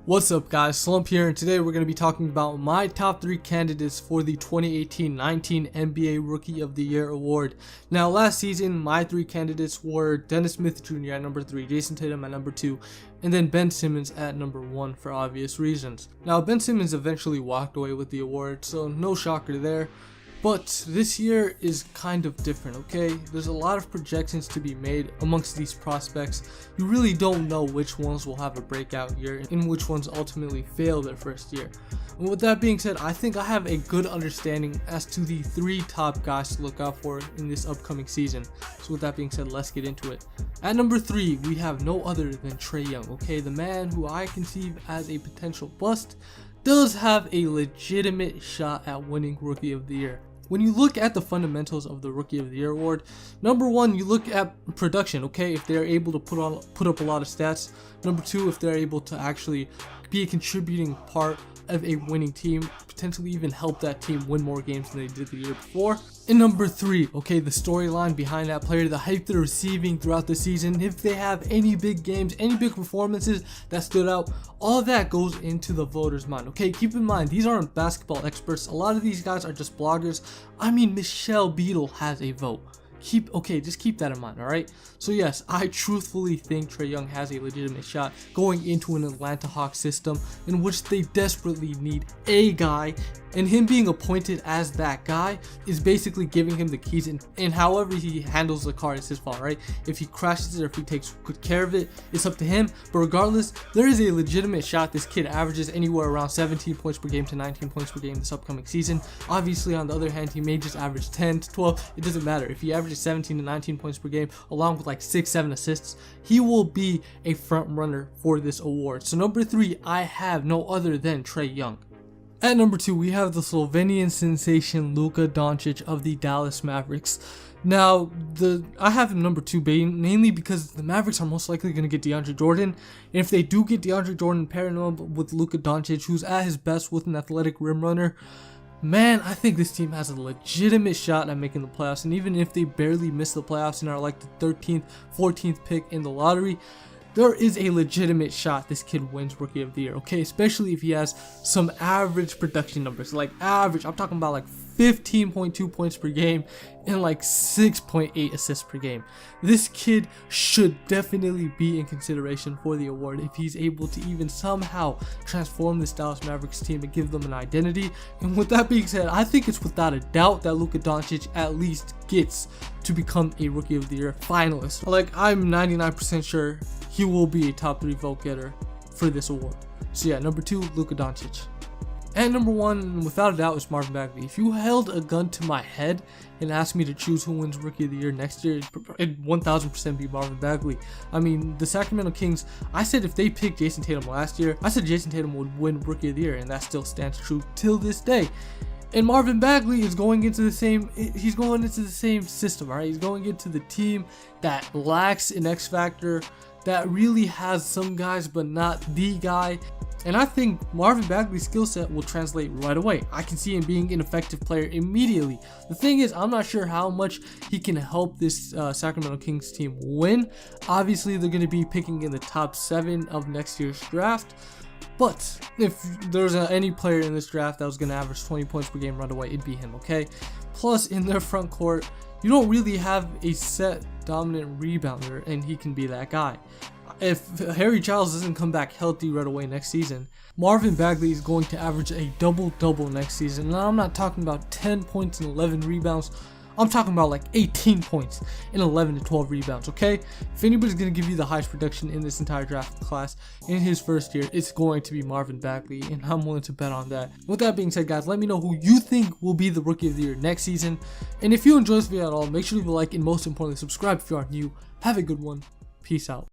What's up guys, Slump here, and today we're going to be talking about my top 3 candidates for the 2018-19 NBA Rookie of the Year award. Now last season my 3 candidates were Dennis Smith Jr. at number 3, Jason Tatum at number 2, and then Ben Simmons at number 1 for obvious reasons. Now Ben Simmons eventually walked away with the award, so no shocker there. But this year is kind of different, okay? There's a lot of projections to be made amongst these prospects. You really don't know which ones will have a breakout year and which ones ultimately fail their first year. And with that being said, I think I have a good understanding as to the 3 top guys to look out for in this upcoming season. So with that being said, let's get into it. At number 3, we have no other than Trae Young, okay? The man who I conceive as a potential bust does have a legitimate shot at winning Rookie of the Year. When you look at the fundamentals of the Rookie of the Year award, number 1, you look at production, okay? If they're able to put up a lot of stats. Number 2, if they're able to actually be a contributing part of a winning team, potentially even help that team win more games than they did the year before. And number 3, okay, the storyline behind that player, the hype they're receiving throughout the season, if they have any big games, any big performances that stood out, all of that goes into the voters' mind, okay? Keep in mind, these aren't basketball experts. A lot of these guys are just bloggers. I mean, Michelle Beadle has a vote. Just keep that in mind, alright? So yes, I truthfully think Trae Young has a legitimate shot going into an Atlanta Hawks system in which they desperately need a guy, and him being appointed as that guy is basically giving him the keys, and however he handles the car is his fault, right? If he crashes it or if he takes good care of it, it's up to him. But regardless, there is a legitimate shot this kid averages anywhere around 17 points per game to 19 points per game this upcoming season. Obviously, on the other hand, he may just average 10 to 12. It doesn't matter. If he averages 17 to 19 points per game along with like 6-7 assists, he will be a front runner for this award. So number 3, I have no other than Trae Young. At number 2, we have the Slovenian sensation Luka Doncic of the Dallas Mavericks. Now, I have him number 2 mainly because the Mavericks are most likely going to get DeAndre Jordan. And if they do get DeAndre Jordan, pairing him with Luka Doncic, who's at his best with an athletic rim runner, man, I think this team has a legitimate shot at making the playoffs. And even if they barely miss the playoffs and are like the 13th, 14th pick in the lottery, there is a legitimate shot this kid wins Rookie of the Year, okay? Especially if he has some average production numbers. Like average, I'm talking about like 15.2 points per game and like 6.8 assists per game. This kid should definitely be in consideration for the award if he's able to even somehow transform this Dallas Mavericks team and give them an identity. And with that being said, I think it's without a doubt that Luka Doncic at least gets to become a Rookie of the Year finalist. Like, I'm 99% sure he will be a top 3 vote getter for this award. So yeah, number 2, Luka Doncic. And number 1, without a doubt, is Marvin Bagley. If you held a gun to my head and asked me to choose who wins Rookie of the Year next year, it'd 1000% be Marvin Bagley. I mean, the Sacramento Kings, I said if they picked Jason Tatum last year, I said Jason Tatum would win Rookie of the Year, and that still stands true till this day. And Marvin Bagley is going into the same system, all right? He's going into the team that lacks an X factor, that really has some guys but not the guy. And I think Marvin Bagley's skill set will translate right away. I can see him being an effective player immediately. The thing is, I'm not sure how much he can help this Sacramento Kings team win. Obviously, they're going to be picking in the top 7 of next year's draft. But if there's any player in this draft that was going to average 20 points per game right away, it'd be him, okay? Plus, in their front court, you don't really have a set dominant rebounder, and he can be that guy. If Harry Giles doesn't come back healthy right away next season, Marvin Bagley is going to average a double-double next season. Now, I'm not talking about 10 points and 11 rebounds. I'm talking about like 18 points and 11 to 12 rebounds, okay? If anybody's going to give you the highest production in this entire draft class in his first year, it's going to be Marvin Bagley, and I'm willing to bet on that. With that being said, guys, let me know who you think will be the Rookie of the Year next season. And if you enjoyed this video at all, make sure to leave a like, and most importantly, subscribe if you are new. Have a good one. Peace out.